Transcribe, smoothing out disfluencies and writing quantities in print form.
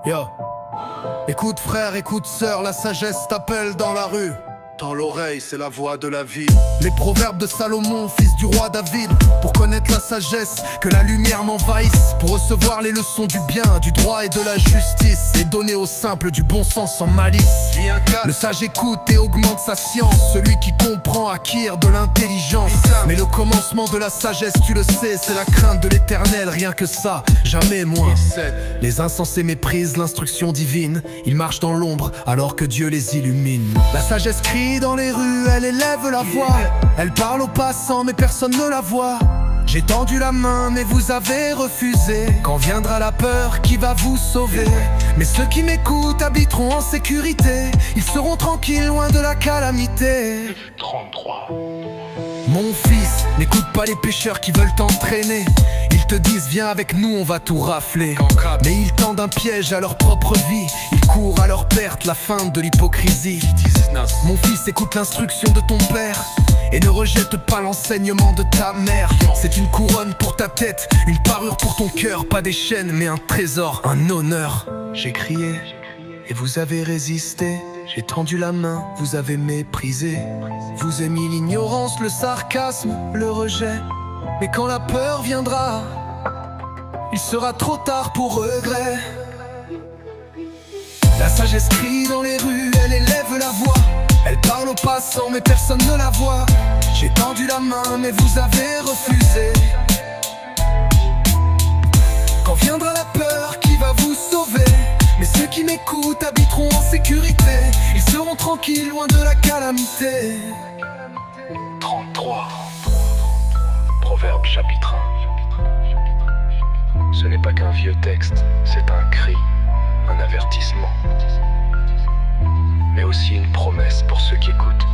Yo. Écoute frère, écoute sœur, la sagesse t'appelle dans la rue. Dans l'oreille, c'est la voix de la vie. Les proverbes de Salomon, fils du roi David. Pour connaître la sagesse, que la lumière m'envahisse. Pour recevoir les leçons du bien, du droit et de la justice. Et donner au simple du bon sens sans malice. Le sage écoute et augmente sa science. Celui qui comprend acquiert de l'intelligence. Mais le commencement de la sagesse, tu le sais, c'est la crainte de l'éternel, rien que ça, jamais moins. Les insensés méprisent l'instruction divine. Ils marchent dans l'ombre alors que Dieu les illumine. La sagesse crie dans les rues, elle élève la voix. Elle parle aux passants mais personne ne la voit. J'ai tendu la main mais vous avez refusé. Quand viendra la peur qui va vous sauver. Mais ceux qui m'écoutent habiteront en sécurité. Ils seront tranquilles loin de la calamité. 33. Mon fils, n'écoute pas les pécheurs qui veulent t'entraîner. Ils te disent viens avec nous, on va tout rafler. Mais ils tendent un piège à leur propre vie. Ils courent à leur perte, la fin de l'hypocrisie. Mon fils, écoute l'instruction de ton père. Et ne rejette pas l'enseignement de ta mère. C'est une couronne pour ta tête, une parure pour ton cœur. Pas des chaînes mais un trésor, un honneur. J'ai crié et vous avez résisté. J'ai tendu la main, vous avez méprisé. Vous aimez l'ignorance, le sarcasme, le rejet. Mais quand la peur viendra, il sera trop tard pour regret. La sagesse crie dans les rues, elle élève la voix. Elle parle aux passants mais personne ne la voit. J'ai tendu la main mais vous avez refusé. Quand viendra la peur qui va vous sauver. Mais ceux qui m'écoutent habiteront en sécurité. Ils seront tranquilles loin de la calamité. 33. Proverbe chapitre 1. Ce n'est pas qu'un vieux texte, c'est un cri, un avertissement, mais aussi une promesse pour ceux qui écoutent.